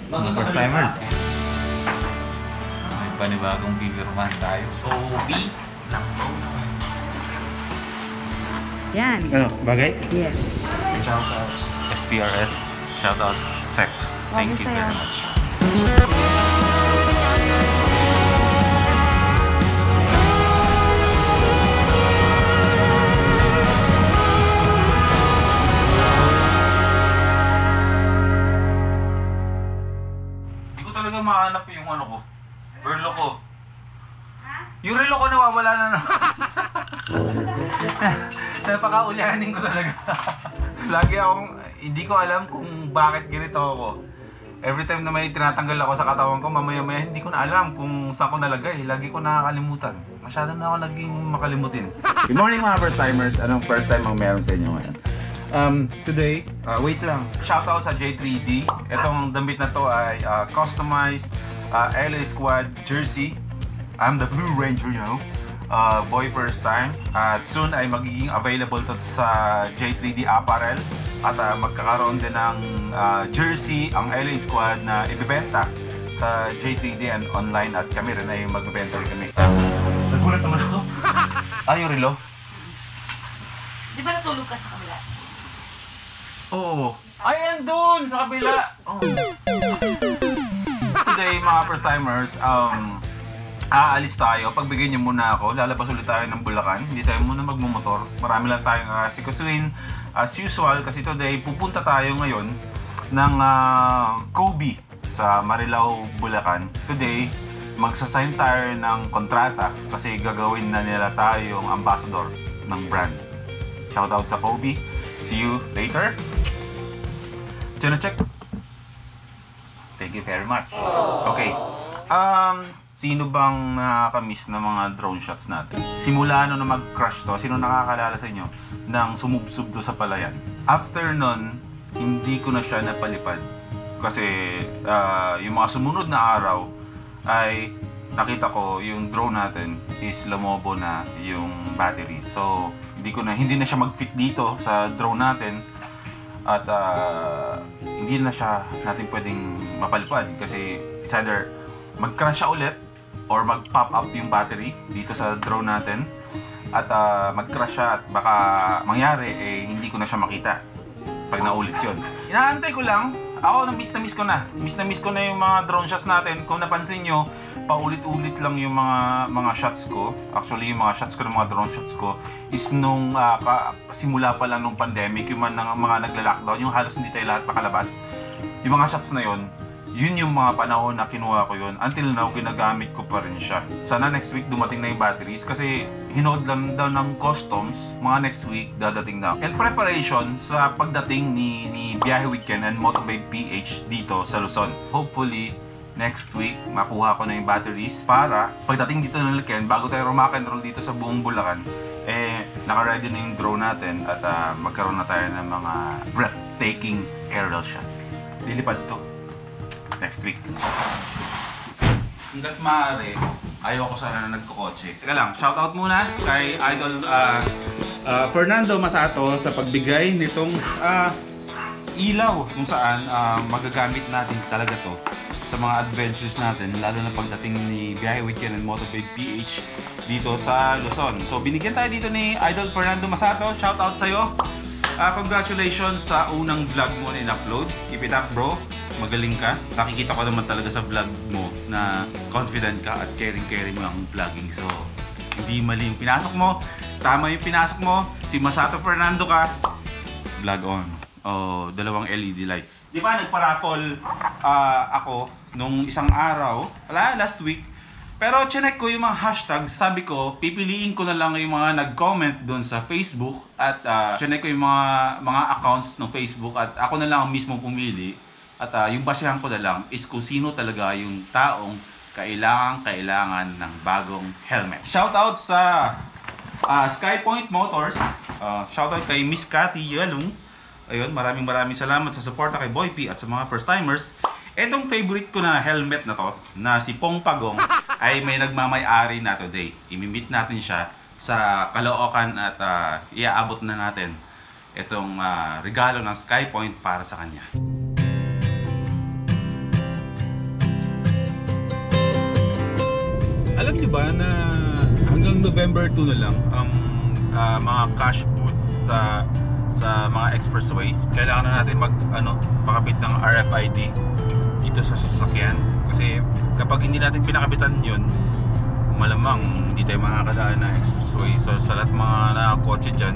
Mga first timers. May panibagong figure man tayo. Kobe ng naman. Yan. Ano? Bagay? Yes. Shoutouts. SPRS. Shoutout Sec. Thank you very much. Hindi ko talaga mahanap yung ano ko. Relo ko. Yung relo ko nawawala na naman. Napaka-ulyanin ko talaga. Lagi akong, hindi ko alam kung bakit ganito ako. Every time na may tinatanggal ako sa katawan ko, mamaya-maya hindi ko na alam kung saan ko nalagay. Lagi ko nakakalimutan. Masyado na ako naging makalimutin. Good morning mga first timers. Anong first time ang meron sa inyo ngayon? Today, wait lang. Shoutout sa J3D. Itong damit na to ay customized LA Squad jersey. I'm the Blue Ranger, you know. Boy first time. At soon ay magiging available to sa J3D Apparel. At magkakaroon din ng jersey ang LA Squad na ibibenta sa J3D and online at kami rin ay magbibenta rin kami. Nagulat naman ako. Yung relo? Di ba natulog ka sa kabila? Oo. Ay, andun! Sa kabila! Oh. Today, mga first timers, aalis tayo. Pagbigyan niyo muna ako. Lalabas ulit tayo ng Bulacan. Hindi tayo muna magmumotor. Marami lang tayong sikasuin. As usual, kasi today, pupunta tayo ngayon ng Kobe sa Marilao, Bulacan. Today, magsasign tayo ng kontrata kasi gagawin na nila tayo yung ambassador ng brand. Shoutout sa Kobe. See you later. Check. Thank you very much. Okay. Sino bang nakakamiss na mga drone shots natin? Simula na mag-crash to, sino nakakalala sa inyo ng sumubsub to sa palayan? After nun, hindi ko na siya napalipad. Kasi yung mga sumunod na araw ay nakita ko yung drone natin is lumobo na yung battery. So, hindi na siya mag-fit dito sa drone natin. At hindi na siya natin pwedeng mapalipad kasi it's either mag-crash siya ulit or mag-pop up yung battery dito sa drone natin at mag-crash siya at baka mangyari hindi ko na siya makita pag naulit yun. Inaantay ko lang. Ako na miss ko na. Miss ko na yung mga drone shots natin. Kung napansin nyo, paulit-ulit lang yung mga shots ko. Actually, yung mga shots ko ng mga drone shots ko is nung simula pa lang nung pandemic, yung mga nagla-lockdown, yung halos hindi tayo lahat makalabas. Yung mga shots na yun yung mga panahon na kinuha ko yun. Until now, ginagamit ko pa rin siya. Sana next week dumating na yung batteries kasi hinood lang daw ng customs. Mga next week, dadating na. And preparation sa pagdating ni Biyahe Weekend and Motovlog PH dito sa Luzon. Hopefully, next week, makuha ko na yung batteries para pagdating dito ng weekend, bago tayo rock and roll dito sa buong Bulacan, naka-ready na yung drone natin at magkaroon na tayo ng mga breathtaking aerial shots. Lilipad to next week. Hanggat maaari, ayaw ko sana na nagkukotse. Teka lang, shoutout muna kay Idol Fernando Masato sa pagbigay nitong ilaw kung saan magagamit natin talaga to sa mga adventures natin, lalo na pagdating ni Biyahe Weekend and Motovlog PH dito sa Luzon. So binigyan tayo dito ni Idol Fernando Masato. Shoutout sa'yo. Congratulations sa unang vlog mo na in-upload. Keep it up, bro. Magaling ka. Nakikita ko naman talaga sa vlog mo na confident ka at caring mo ang vlogging. So, hindi mali yung pinasok mo. Tama yung pinasok mo. Si Masato Fernando ka. Vlog on. Oh, 2 LED lights. Di ba nagpa-raffle ako nung isang araw, last week. Pero chinek ko yung mga hashtags. Sabi ko, pipiliin ko na lang yung mga nag-comment doon sa Facebook. At chinek ko yung mga accounts ng Facebook. At ako na lang ang mismo pumili. At yung basehan ko na lang is kung sino talaga yung taong kailangan ng bagong helmet. Shoutout sa Skypoint Motors. Shoutout kay Miss Cathy Yalung. Ayun, maraming salamat sa suporta kay Boy P at sa mga first timers. Etong favorite ko na helmet na to, na si Pong Pagong, ay may nagmamay-ari na today. Imimit natin siya sa Caloocan at iaabot na natin itong regalo ng Skypoint para sa kanya. nyo ba na hanggang November 2 na lang ang mga cash booth sa mga expressways? Kailangan na natin pakabit ng RFID dito sa sasakyan. Kasi kapag hindi natin pinakabitan yun, malamang hindi tayo makakadaan ng expressway. So sa lahat mga nakakotse dyan,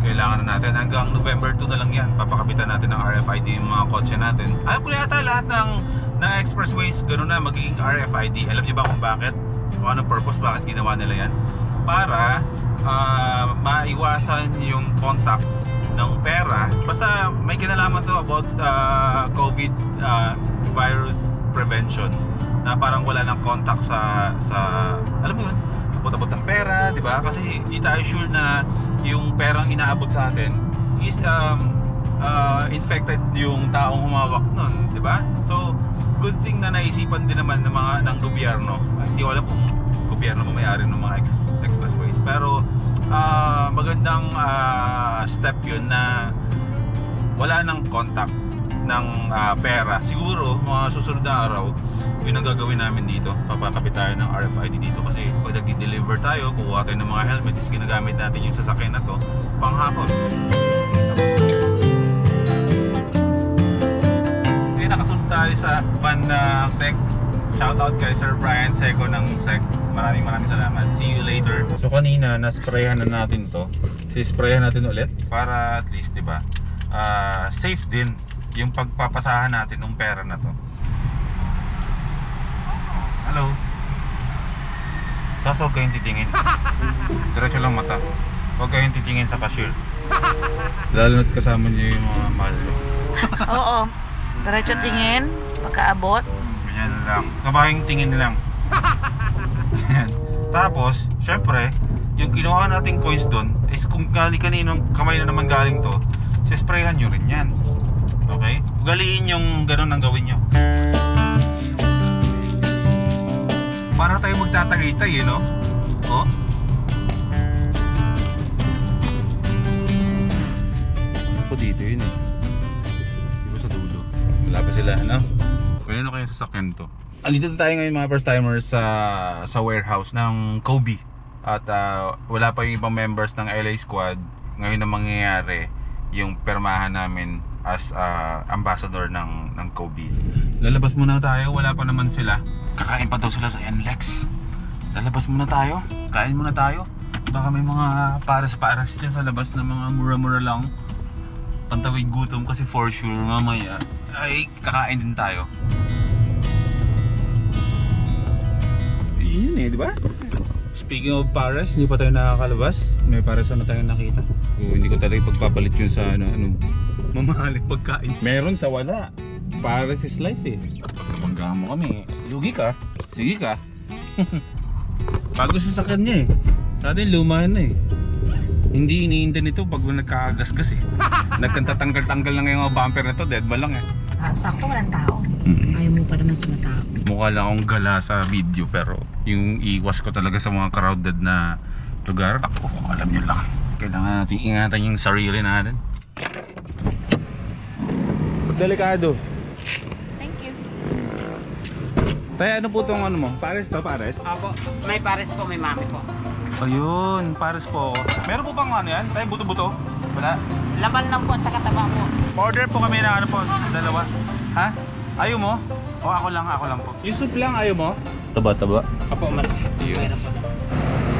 kailangan na natin hanggang November 2 na lang yan, papakabitan natin ng RFID yung mga kotse natin. Alam ko yata lahat ng expressways gano'n na magiging RFID. Alam niyo ba kung bakit? Kung anong purpose, bakit ginawa nila yan? Para maiwasan yung contact ng pera. Basta may kinalaman to about COVID virus prevention, na parang wala ng contact sa alam mo yun, abot-abot ng pera, di ba? Kasi hindi tayo sure na yung perang inaabot sa atin is infected yung taong humawak nun, di ba? So good thing na naisipan din naman ng gobyerno. Hindi ko alam kung gobyerno may-ari ng mga expressways, pero magandang step yun na wala ng contact ng pera. Siguro mga susunod na araw yun ang gagawin namin dito, papakapit tayo ng RFID dito, kasi pag nag-deliver tayo, kukuha tayo ng mga helmet, is ginagamit natin yung sasakyan na to panghapon. Okay, nakasunod tayo sa van na SEC. Shoutout kay Sir Brian Seco ng SEC. Maraming salamat. See you later. So kanina nasprayan na natin to. Sisprayan natin ulit para at least, di ba, safe din yung pagpapasahan natin ng pera na to. Hello. Tapos huwag kayong titingin. Diretso lang mata. Huwag kayong titingin sa cashier. Lalo na't kasama niyo yung mga mahal nyo. Oo. Diretso tingin, pagkaabot. Ganyan lang. Kabayang tingin lang. Yan. Tapos, syempre, yung kinuha nating coins doon is kung kaninong kamay na naman galing to, sisprayan nyo rin yan. Okay? Ugaliin yung ganun ang gawin nyo. Para tayo magtatagaytay, no? Oh? Ano po dito yun eh? Di ba sa dulo? Wala pa sila, ano? Kanino kayo sasakyan to? Andito na tayo ngayon mga first timers sa warehouse ng Kobe. At wala pa yung ibang members ng LA Squad. Ngayon na mangyayari yung permahan namin as ambassador ng Kobe. Lalabas muna tayo, wala pa naman sila. Kakain pa daw sila sa NLEX. Lalabas muna tayo, kain muna tayo. Baka may mga pares-pares dyan sa labas na mga mura-mura lang. Pantawid gutom, kasi for sure mamaya ay kakain din tayo. Yun eh, di ba? Speaking of pares, hindi pa tayo nakakalabas. May pares na tayong nakita. Hindi ko talaga pagpapalit yun sa ano mamahalit pagkain. Meron sa wala. Pares is life eh. Kapag mo kami, lugi ka. Sige ka. Bago sasakyan niya eh. Sa atin lumahan na eh. Hindi iniinda nito pag nagkakagasgas eh. Nagkantatanggal-tanggal lang yung mga bumper na to, dead ba lang eh. Sakto, walang tao. Ayaw mo pa naman sila tao. Mukha lang akong gala sa video, pero yung iwas ko talaga sa mga crowded na lugar. Ako, alam nyo lang, kailangan natin ingatan yung sarili natin. Delikado. Thank you. Tay, ano po itong ano mo? Pares to, pares? Apo, may pares po, may mami po. Ayun, pares po ako. Meron po bang ano yan? Tay, buto-buto? Wala. Laman lang po at saka taba po. Order po kami na ano po, dalawa. Ha? Ayaw mo? O ako lang po. Yung soup lang ayaw mo? Taba-taba. Apo, meron po.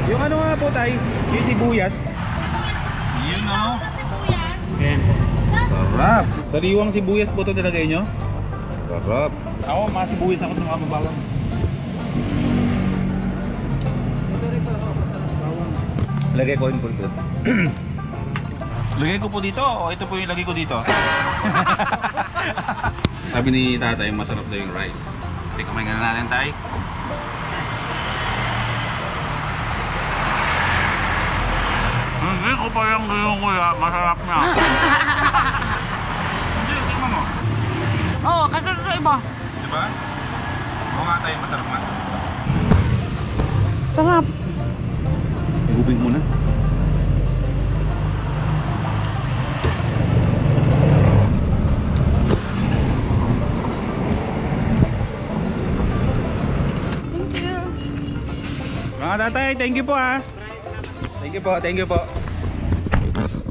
Yung ano nga po tay? Yung sibuyas. Yun o. Ayan po. Sarap. Sariwang sibuyas po ito nilagay nyo? Sarap. Ako, mga sibuyas ako ng kababawang. Lagay ko yung pulpit. Lagay ko po dito o ito po yung lagay ko dito? Sabi ni tatay, masarap daw yung rice. Kumain na natin tayo. Hindi ko pa yung gayong kuya, masarap na. Hindi, tingnan mo. Oo, kasi sa iba. Diba? Oo nga tayo, masarap nga. Sarap. Igubig muna. Thank you. Mga tatay, thank you po ha. Thank you po, thank you po.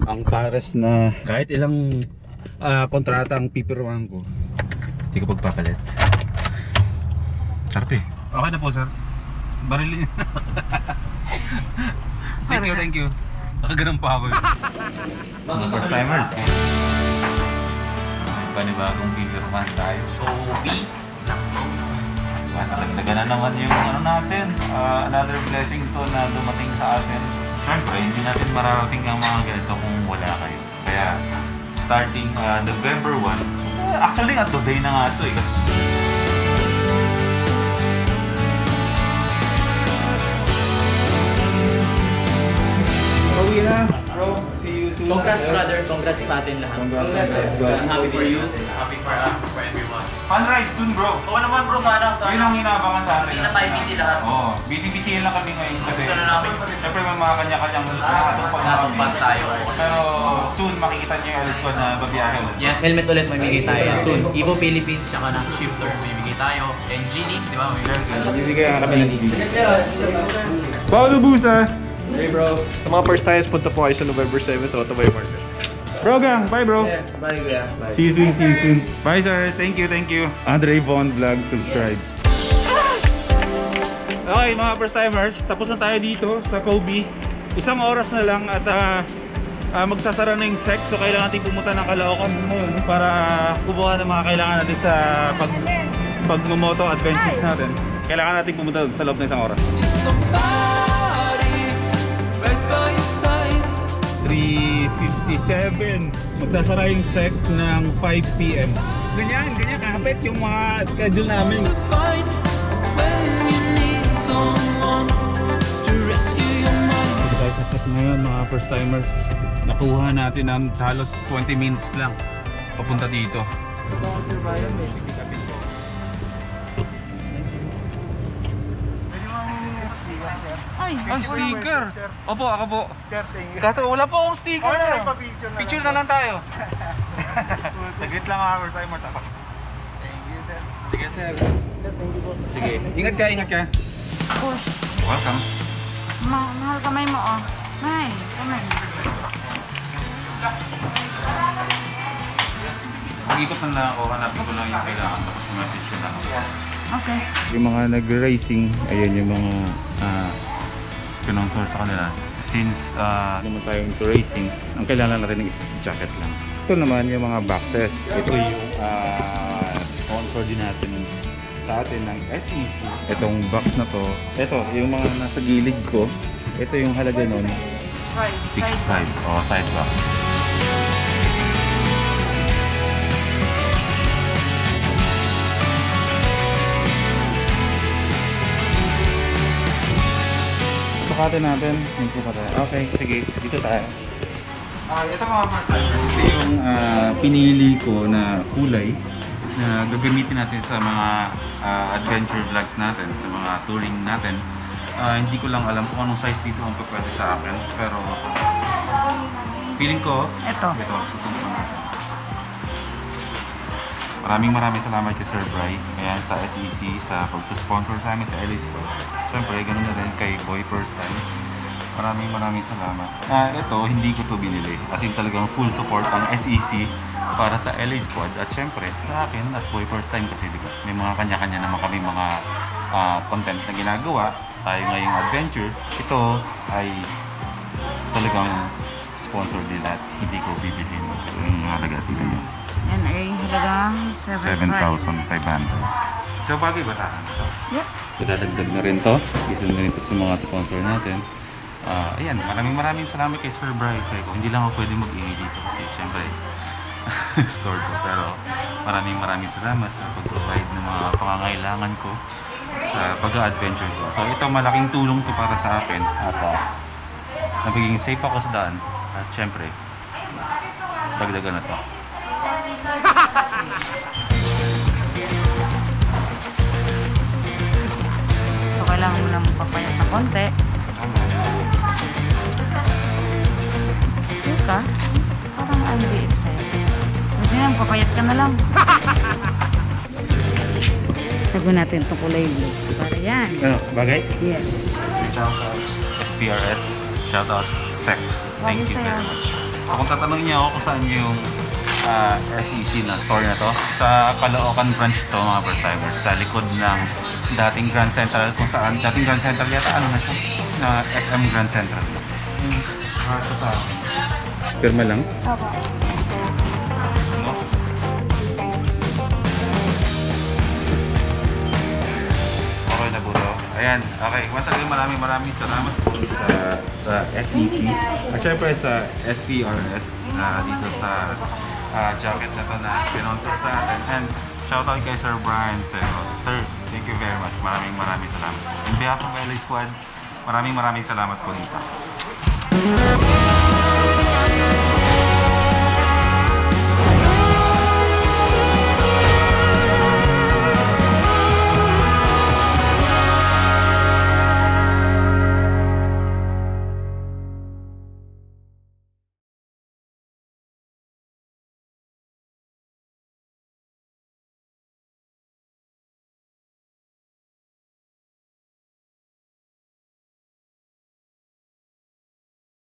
Ang pares na kahit ilang kontrata ang pipirmahan ko, hindi ko pagpapalit. Sarap eh. Okay na po sir. Barilin. Thank you, thank you. Nakaganon pa ako eh. Mga first timers. Panibagong pipirmahan tayo. So, nakagdagan na naman yung ano natin, another blessing to na dumating sa atin. Siyempre, hindi natin mararating ang mga ganito kung wala kayo. Kaya, starting November 1, actually nga today na nga ito eh. Pauwi na, bro. See you soon. Congrats brother, congrats sa atin lahat. Congrats. Happy for you, happy for us, for everyone. Fun ride soon, bro. Oo naman bro, sana. Yun ang inaabangan sa atin. Hindi na tayo busy lahat. Oo, busy lang kami ngayon kasi Gusto na namin. siyempre may mga kanya-kanyang Nakatumpad tayo. Pero soon makikita niyo yung alis ko na babiyahe ulit. Yes, helmet ulit may bigay tayo. Soon, Evo Philippines, tsaka na Shifter may bigay tayo. And Genie, di ba? Bibigay nga kami ng video. Paulo Busa! Hey bro, sa mga first times, punta po kayo sa November 7 sa Otabay Market. Bro gang, bye bro! Bye kuya. Bye. See you soon. Bye sir, thank you. Andre Von Vlog, subscribe. Okay mga first timers, tapos na tayo dito sa Kobe. Isang oras na lang at magsasara na yung SEC, so kailangan natin pumunta ng Caloocan Mall para kumuha ng mga kailangan natin sa pag-moto adventures natin. Kailangan natin pumunta sa loob ng isang oras. 3:57, magsasara yung SEC ng 5 PM. Ganyan kahapit yung mga schedule namin. Dito tayo sa SEC ngayon mga first timers. Nakuha natin ng halos 20 minutes lang papunta dito. Ang sticker! Opo, ako po. Kaso wala po akong sticker. Picture na lang tayo. Saglit lang ako, first timer. Thank you, sir. Sige, sir. Sige, ingat ka. Push. Welcome. Mahal kamay mo, oh. May, kamay. Mag-ikot na lang ako, hanapin ko lang yung kailangan. Tapos message ko lang. Okay. Yung mga nag-racing, ayan yung mga pinonsor sa kanila. Since naman tayong to racing, ang kailangan natin ng jacket lang. Ito naman yung mga boxes. Ito yung sponsor din natin sa atin ng SEC. Itong box na to, ito yung mga nasa gilid ko, ito yung halaga nun 6.5 o side box. Sukatin natin. Okay, sige. Dito tayo. Ito mga first timers. Ito yung pinili ko na kulay na gagamitin natin sa mga adventure vlogs natin, sa mga touring natin. Hindi ko lang alam kung anong size dito ang pwede sa akin. Pero feeling ko, ito susunod natin. Maraming salamat kay Sir Bry, ayan, sa SEC, sa pagsusponsor sa amin sa LA Squad. Siyempre, ganun na rin kay Boy First Time. Maraming salamat. Ito, hindi ko to binili. As in talagang full support ang SEC para sa LA Squad. At siyempre, sa akin, as Boy First Time kasi, di ba, may mga kanya-kanya naman kami mga content na ginagawa. Tayo ngayong adventure. Ito ay talagang sponsor nila at hindi ko bibilhin. Yung halaga, tignan nyo. Yan ay halagang 7,500. So, bagay ba sa akin ito? Yep. Dadagdag na rin to. Isa na rin to sa mga sponsor natin. Ayan, maraming salamat kay Sir Bryce. Hindi lang ako pwede mag-ingay dito kasi syempre store ko. Pero maraming salamat sa pag-provide ng mga pangangailangan ko sa pag-adventure ko. So, ito malaking tulong to para sa akin. At nagiging safe ako sa daan. At syempre, dagdagan na to. So, kailangan mo lang papayat na konti. Ka? Parang ang liit sa'yo. Pwede lang, papayat ka na lang. Tago natin itong kulay blue. Para yan. Ano, bagay? Yes. SPRS. Shoutout Sec. Thank you very much. So kung tatanungin niyo ako kung saan yung SEC na store na to, sa Caloocan branch to mga first timers, sa likod ng dating Grand Central, kung saan dating Grand Central yata ano na siya, na SM Grand Central. Pirma lang. Opo. No? Okay na po to. Ayan, okay. Once again, maraming salamat po sa SEC. At syempre sa SPRS dito sa jacket na to na sponsor sa atin. And shoutout kay Sir Brian Cero. Sir, thank you very much. Maraming salamat. In behalf of LA Squad, maraming salamat po dito.